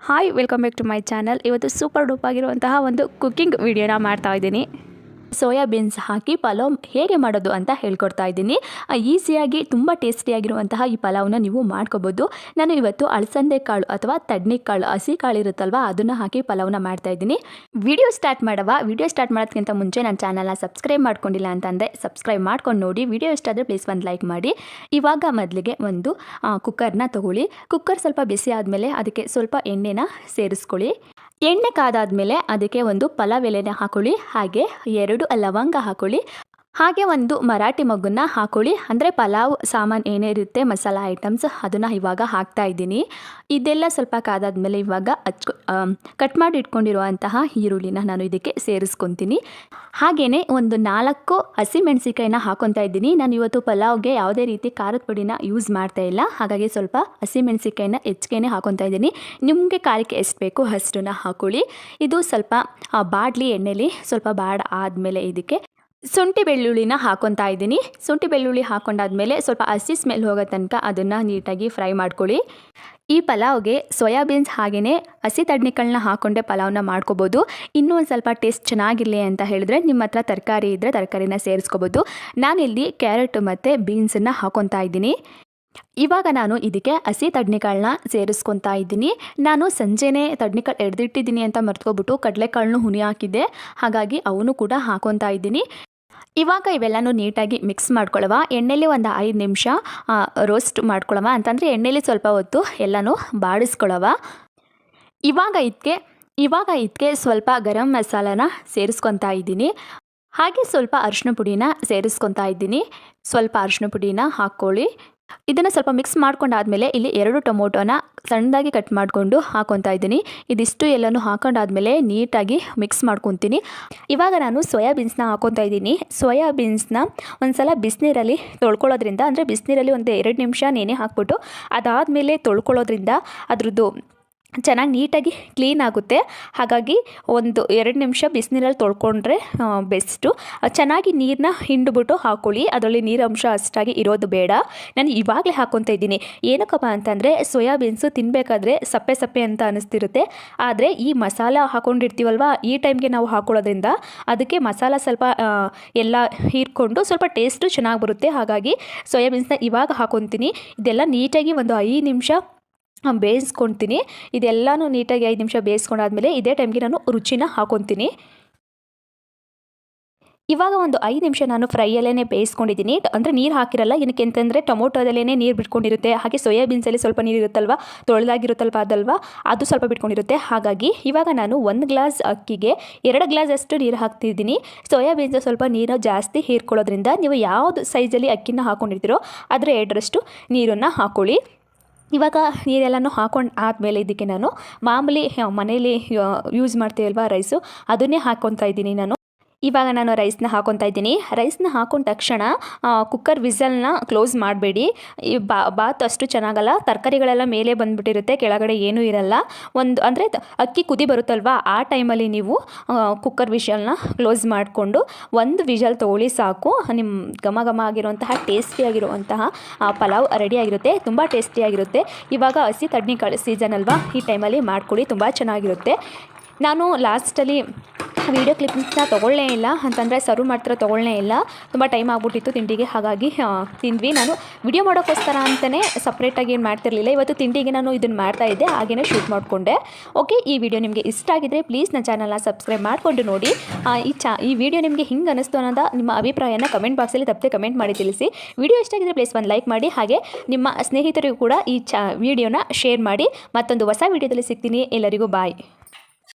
Hi welcome back to my channel. ಇವತ್ತು super duper ಆಗಿರುವಂತಹ ಒಂದು ಕುಕ್ಕಿಂಗ್ ವಿಡಿಯೋನ ಮಾಡ್ತಾ ಇದ್ದೀನಿ. ಸೋಯಾ ಬೀನ್ಸ್ ಹಾಕಿ ಪಲಾವ್ ಹೇಗೆ ಮಾಡೋದು ಅಂತ ಹೇಳ್ಕೊಡ್ತಾ ಇದ್ದೀನಿ. ಈಸಿಯಾಗಿ ತುಂಬ ಟೇಸ್ಟಿಯಾಗಿರುವಂತಹ ಈ ಪಲಾವ್ನ ನೀವು ಮಾಡ್ಕೋಬೋದು. ನಾನು ಇವತ್ತು ಅಳಸಂದೆ ಕಾಳು ಅಥವಾ ತಡ್ನಿ ಕಾಳು, ಹಸಿ ಕಾಳು ಇರುತ್ತಲ್ವ, ಅದನ್ನು ಹಾಕಿ ಪಲಾವ್ನ ಮಾಡ್ತಾ ಇದ್ದೀನಿ. ವಿಡಿಯೋ ಸ್ಟಾರ್ಟ್ ಮಾಡೋದಕ್ಕಿಂತ ಮುಂಚೆ ನನ್ನ ಚಾನಲ್ನ ಸಬ್ಸ್ಕ್ರೈಬ್ ಮಾಡ್ಕೊಂಡಿಲ್ಲ ಅಂತಂದರೆ ಸಬ್ಸ್ಕ್ರೈಬ್ ಮಾಡ್ಕೊಂಡು ನೋಡಿ. ವಿಡಿಯೋ ಇಷ್ಟ ಆದರೆ ಪ್ಲೀಸ್ ಒಂದು ಲೈಕ್ ಮಾಡಿ. ಇವಾಗ ಮೊದಲಿಗೆ ಒಂದು ಕುಕ್ಕರ್ನ ತೊಗೊಳ್ಳಿ. ಕುಕ್ಕರ್ ಸ್ವಲ್ಪ ಬಿಸಿ ಆದಮೇಲೆ ಅದಕ್ಕೆ ಸ್ವಲ್ಪ ಎಣ್ಣೆನ ಸೇರಿಸ್ಕೊಳ್ಳಿ. ಎಣ್ಣೆ ಕಾದಾದ್ಮೇಲೆ ಅದಕ್ಕೆ ಒಂದು ಪಲಾವ್ ಎಲೆನ ಹಾಕೊಳ್ಳಿ, ಹಾಗೆ 2 ಲವಂಗ ಹಾಕೊಳ್ಳಿ, ಹಾಗೆ ಒಂದು ಮರಾಠಿ ಮೊಗ್ಗನ್ನ ಹಾಕೊಳ್ಳಿ. ಅಂದರೆ ಪಲಾವ್ ಸಾಮಾನು ಏನಿರುತ್ತೆ ಮಸಾಲ ಐಟಮ್ಸ್ ಅದನ್ನು ಇವಾಗ ಹಾಕ್ತಾ ಇದ್ದೀನಿ. ಇದೆಲ್ಲ ಸ್ವಲ್ಪ ಕಾದಾದ್ಮೇಲೆ ಇವಾಗ ಕಟ್ ಮಾಡಿ ಇಟ್ಕೊಂಡಿರುವಂತಹ ಈರುಳ್ಳಿನ ನಾನು ಇದಕ್ಕೆ ಸೇರಿಸ್ಕೊತೀನಿ. ಹಾಗೆಯೇ ಒಂದು 4 ಹಸಿಮೆಣಸಿಕಾಯಿನ ಹಾಕೊತಾ ಇದ್ದೀನಿ. ನಾನು ಇವತ್ತು ಪಲಾವ್ಗೆ ಯಾವುದೇ ರೀತಿ ಖಾರದ ಪುಡಿನ ಯೂಸ್ ಮಾಡ್ತಾ ಇಲ್ಲ, ಹಾಗಾಗಿ ಸ್ವಲ್ಪ ಹಸಿಮೆಣಸಿಕಾಯಿನ ಹೆಚ್ಚಿಗೆ ಹಾಕೊತಾ ಇದ್ದೀನಿ. ನಿಮಗೆ ಖಾರಕ್ಕೆ ಎಷ್ಟು ಬೇಕು ಅಷ್ಟನ್ನು ಹಾಕೊಳ್ಳಿ. ಇದು ಸ್ವಲ್ಪ ಬಾಡಲಿ ಎಣ್ಣೆಲಿ ಸ್ವಲ್ಪ ಆದಮೇಲೆ ಇದಕ್ಕೆ ಶುಂಠಿ ಬೆಳ್ಳುಳ್ಳಿನ ಹಾಕೊತಾ ಇದ್ದೀನಿ. ಶುಂಠಿ ಬೆಳ್ಳುಳ್ಳಿ ಹಾಕೊಂಡಾದ್ಮೇಲೆ ಸ್ವಲ್ಪ ಹಸಿ ಸ್ಮೆಲ್ ಹೋಗೋ ತನಕ ಅದನ್ನು ನೀಟಾಗಿ ಫ್ರೈ ಮಾಡ್ಕೊಳ್ಳಿ. ಈ ಪಲಾವ್ಗೆ ಸೋಯಾಬೀನ್ಸ್ ಹಾಗೆಯೇ ಹಸಿ ತಡ್ನಿಗಳನ್ನ ಹಾಕೊಂಡೆ ಪಲಾವ್ನ ಮಾಡ್ಕೋಬೋದು. ಇನ್ನೂ ಒಂದು ಸ್ವಲ್ಪ ಟೇಸ್ಟ್ ಚೆನ್ನಾಗಿರಲಿ ಅಂತ ಹೇಳಿದ್ರೆ ನಿಮ್ಮ ಹತ್ರ ತರಕಾರಿ ಇದ್ದರೆ ತರಕಾರಿನ ಸೇರಿಸ್ಕೋಬೋದು. ನಾನಿಲ್ಲಿ ಕ್ಯಾರೆಟ್ ಮತ್ತು ಬೀನ್ಸನ್ನು ಹಾಕೊತಾ ಇದ್ದೀನಿ. ಇವಾಗ ನಾನು ಇದಕ್ಕೆ ಹಸಿ ತಡ್ನಿಕಾಳನ್ನ ಸೇರಿಸ್ಕೊತಾ ಇದ್ದೀನಿ. ನಾನು ಸಂಜೆನೇ ತಡ್ನಿಕಾಳು ಎಡ್ದಿಟ್ಟಿದ್ದೀನಿ ಅಂತ ಮರ್ತ್ಕೊಬಿಟ್ಟು ಕಡಲೆಕಾಳನ್ನು ಹುನಿ ಹಾಕಿದ್ದೆ, ಹಾಗಾಗಿ ಅವನು ಕೂಡ ಹಾಕೊತಾ ಇದ್ದೀನಿ. ಇವಾಗ ಇವೆಲ್ಲನೂ ನೀಟಾಗಿ ಮಿಕ್ಸ್ ಮಾಡ್ಕೊಳ್ಳುವ. ಎಣ್ಣೆಲಿ ಒಂದು 5 ನಿಮಿಷ ರೋಸ್ಟ್ ಮಾಡ್ಕೊಳ್ಳುವ, ಅಂತಂದರೆ ಎಣ್ಣೆಲಿ ಸ್ವಲ್ಪ ಹೊತ್ತು ಎಲ್ಲನೂ ಬಾಡಿಸ್ಕೊಳ್ಳುವ. ಇವಾಗ ಇದಕ್ಕೆ ಸ್ವಲ್ಪ ಗರಂ ಮಸಾಲಾನ ಸೇರಿಸ್ಕೊತಾ ಇದ್ದೀನಿ, ಹಾಗೆ ಸ್ವಲ್ಪ ಅರಿಶಿನ ಪುಡಿನ ಸೇರಿಸ್ಕೊತಾ ಇದ್ದೀನಿ. ಸ್ವಲ್ಪ ಅರಿಶಿನ ಪುಡಿನ ಹಾಕ್ಕೊಳ್ಳಿ. ಇದನ್ನು ಸ್ವಲ್ಪ ಮಿಕ್ಸ್ ಮಾಡ್ಕೊಂಡಾದ್ಮೇಲೆ ಇಲ್ಲಿ 2 ಟೊಮೊಟೊನ ಸಣ್ಣದಾಗಿ ಕಟ್ ಮಾಡಿಕೊಂಡು ಹಾಕೊತಾ ಇದ್ದೀನಿ. ಇದಿಷ್ಟು ಎಲ್ಲನೂ ಹಾಕೊಂಡಾದ್ಮೇಲೆ ನೀಟಾಗಿ ಮಿಕ್ಸ್ ಮಾಡ್ಕೊತೀನಿ. ಇವಾಗ ನಾನು ಸೋಯಾಬೀನ್ಸ್ನ ಹಾಕೊತಾ ಇದ್ದೀನಿ. ಸೋಯಾಬೀನ್ಸ್ನ ಒಂದು ಸಲ ಬಿಸಿನೀರಲ್ಲಿ ತೊಳ್ಕೊಳ್ಳೋದ್ರಿಂದ, ಅಂದರೆ ಬಿಸಿನೀರಲ್ಲಿ ಒಂದು 2 ನಿಮಿಷ ನೆನೆ ಹಾಕ್ಬಿಟ್ಟು ಅದಾದಮೇಲೆ ತೊಳ್ಕೊಳ್ಳೋದ್ರಿಂದ ಅದ್ರದ್ದು ಚೆನ್ನಾಗಿ ನೀಟಾಗಿ ಕ್ಲೀನ್ ಆಗುತ್ತೆ. ಹಾಗಾಗಿ ಒಂದು 2 ನಿಮಿಷ ಬಿಸಿನೀರಲ್ಲಿ ತೊಳ್ಕೊಂಡ್ರೆ ಬೆಸ್ಟು. ಚೆನ್ನಾಗಿ ನೀರನ್ನ ಹಿಂಡ್ಬಿಟ್ಟು ಹಾಕ್ಕೊಳ್ಳಿ. ಅದರಲ್ಲಿ ನೀರಂಶ ಅಷ್ಟಾಗಿ ಇರೋದು ಬೇಡ. ನಾನು ಇವಾಗಲೇ ಹಾಕ್ಕೊತಾ ಇದ್ದೀನಿ. ಏನಕ್ಕಪ್ಪ ಅಂತಂದರೆ ಸೋಯಾಬೀನ್ಸು ತಿನ್ನಬೇಕಾದ್ರೆ ಸಪ್ಪೆ ಸಪ್ಪೆ ಅಂತ ಅನ್ನಿಸ್ತಿರುತ್ತೆ. ಆದರೆ ಈ ಮಸಾಲ ಹಾಕ್ಕೊಂಡಿರ್ತೀವಲ್ವ, ಈ ಟೈಮ್ಗೆ ನಾವು ಹಾಕ್ಕೊಳ್ಳೋದ್ರಿಂದ ಅದಕ್ಕೆ ಮಸಾಲ ಸ್ವಲ್ಪ ಎಲ್ಲ ಹೀರ್ಕೊಂಡು ಸ್ವಲ್ಪ ಟೇಸ್ಟು ಚೆನ್ನಾಗಿ ಬರುತ್ತೆ. ಹಾಗಾಗಿ ಸೋಯಾಬೀನ್ಸ್ನ ಇವಾಗ ಹಾಕ್ಕೊತೀನಿ. ಇದೆಲ್ಲ ನೀಟಾಗಿ ಒಂದು 5 ನಿಮಿಷ ಬೇಯಿಸ್ಕೊತೀನಿ. ಇದೆಲ್ಲನೂ ನೀಟಾಗಿ 5 ನಿಮಿಷ ಬೇಯಿಸ್ಕೊಂಡಾದ್ಮೇಲೆ ಇದೇ ಟೈಮ್ಗೆ ನಾನು ರುಚಿನ ಹಾಕ್ಕೊತೀನಿ. ಇವಾಗ ಒಂದು 5 ನಿಮಿಷ ನಾನು ಫ್ರೈಯಲ್ಲೇ ಬೇಯಿಸ್ಕೊಂಡಿದ್ದೀನಿ. ಅಂದರೆ ನೀರು ಹಾಕಿರಲ್ಲ, ಏನಕ್ಕೆ ಅಂತಂದರೆ ಟೊಮೊಟೊದಲ್ಲೇ ನೀರು ಬಿಟ್ಕೊಂಡಿರುತ್ತೆ, ಹಾಗೆ ಸೋಯಾಬೀನ್ಸಲ್ಲಿ ಸ್ವಲ್ಪ ನೀರು ಇರುತ್ತಲ್ವ, ತೊಳೆದಾಗಿರುತ್ತಲ್ವ ಅದು ಸ್ವಲ್ಪ ಬಿಟ್ಕೊಂಡಿರುತ್ತೆ. ಹಾಗಾಗಿ ಇವಾಗ ನಾನು 1 ಗ್ಲಾಸ್ ಅಕ್ಕಿಗೆ 2 ಗ್ಲಾಸ್ ಅಷ್ಟು ನೀರು ಹಾಕ್ತಿದ್ದೀನಿ. ಸೋಯಾಬೀನ್ಸ್ ಸ್ವಲ್ಪ ನೀರು ಜಾಸ್ತಿ ಹೀರ್ಕೊಳ್ಳೋದ್ರಿಂದ ನೀವು ಯಾವುದು ಸೈಜಲ್ಲಿ ಅಕ್ಕಿನ ಹಾಕ್ಕೊಂಡಿರ್ತೀರೋ ಅದರ 2ರಷ್ಟು ನೀರನ್ನು ಹಾಕ್ಕೊಳ್ಳಿ. ಇವಾಗ ನೀರೆಲ್ಲನೂ ಹಾಕೊಂಡು ಆದಮೇಲೆ ಇದಕ್ಕೆ ನಾನು ಮಾಮೂಲಿ ಮನೇಲಿ ಯೂಸ್ ಮಾಡ್ತೀವಲ್ವ ರೈಸು, ಅದನ್ನೇ ಹಾಕ್ಕೊತಾ ಇದ್ದೀನಿ ನಾನು. ಇವಾಗ ನಾನು ರೈಸ್ನ ಹಾಕ್ಕೊತಾ ಇದ್ದೀನಿ. ರೈಸ್ನ ಹಾಕೊಂಡ ತಕ್ಷಣ ಕುಕ್ಕರ್ ವಿಸಲ್ನ ಕ್ಲೋಸ್ ಮಾಡಬೇಡಿ. ಈ ಬಾತ್ ಅಷ್ಟು ಚೆನ್ನಾಗಲ್ಲ, ತರಕಾರಿಗಳೆಲ್ಲ ಮೇಲೆ ಬಂದುಬಿಟ್ಟಿರುತ್ತೆ, ಕೆಳಗಡೆ ಏನೂ ಇರಲ್ಲ. ಅಂದರೆ ಅಕ್ಕಿ ಕುದಿ ಬರುತ್ತಲ್ವ, ಆ ಟೈಮಲ್ಲಿ ನೀವು ಕುಕ್ಕರ್ ವಿಷಲ್ನ ಕ್ಲೋಸ್ ಮಾಡಿಕೊಂಡು 1 ವಿಷಲ್ ತೊಗೊಳ್ಳಿ ಸಾಕು. ನಿಮ್ಮ ಘಮ ಆಗಿರುವಂತಹ ಟೇಸ್ಟಿಯಾಗಿರುವಂತಹ ಪಲಾವ್ ರೆಡಿಯಾಗಿರುತ್ತೆ, ತುಂಬ ಟೇಸ್ಟಿಯಾಗಿರುತ್ತೆ. ಇವಾಗ ಹಸಿ ತಡ್ನಿಕಾಳು ಸೀಸನ್ ಅಲ್ವಾ, ಈ ಟೈಮಲ್ಲಿ ಮಾಡ್ಕೊಳ್ಳಿ, ತುಂಬ ಚೆನ್ನಾಗಿರುತ್ತೆ. ನಾನು ಲಾಸ್ಟಲ್ಲಿ ವೀಡಿಯೋ ಕ್ಲಿಪ್ಸ್ನ ತೊಗೊಳ್ಳೇ ಇಲ್ಲ, ಅಂತಂದರೆ ಸರ್ವ್ ಮಾಡ್ತಿರೋ ತೊಗೊಳ್ಳೇ ಇಲ್ಲ, ತುಂಬ ಟೈಮ್ ಆಗಿಬಿಟ್ಟಿತ್ತು ತಿಂಡಿಗೆ, ಹಾಗಾಗಿ ತಿಂದ್ವಿ. ನಾನು ವಿಡಿಯೋ ಮಾಡೋಕ್ಕೋಸ್ಕರ ಅಂತಲೇ ಸಪ್ರೇಟಾಗಿ ಏನು ಮಾಡ್ತಿರಲಿಲ್ಲ. ಇವತ್ತು ತಿಂಡಿಗೆ ನಾನು ಇದನ್ನು ಮಾಡ್ತಾಯಿದ್ದೆ, ಹಾಗೆಯೇ ಶೂಟ್ ಮಾಡಿಕೊಂಡೆ. ಓಕೆ, ಈ ವಿಡಿಯೋ ನಿಮಗೆ ಇಷ್ಟ ಆಗಿದ್ರೆ ಪ್ಲೀಸ್ ನನ್ನ ಚಾನಲ್ನ ಸಬ್ಸ್ಕ್ರೈಬ್ ಮಾಡಿಕೊಂಡು ನೋಡಿ. ಈ ವಿಡಿಯೋ ನಿಮಗೆ ಹಿಂಗೆ ಅನ್ನಿಸ್ತು ಅನ್ನೋದ ನಿಮ್ಮ ಅಭಿಪ್ರಾಯನ ಕಮೆಂಟ್ ಬಾಕ್ಸಲ್ಲಿ ತಪ್ಪದೆ ಕಮೆಂಟ್ ಮಾಡಿ ತಿಳಿಸಿ. ವಿಡಿಯೋ ಇಷ್ಟ ಆಗಿದ್ರೆ ಪ್ಲೀಸ್ ಒಂದು ಲೈಕ್ ಮಾಡಿ, ಹಾಗೆ ನಿಮ್ಮ ಸ್ನೇಹಿತರಿಗೂ ಕೂಡ ಈ ವಿಡಿಯೋನ ಶೇರ್ ಮಾಡಿ. ಮತ್ತೊಂದು ಹೊಸ ವಿಡಿಯೋದಲ್ಲಿ ಸಿಗ್ತೀನಿ. ಎಲ್ಲರಿಗೂ ಬಾಯ್.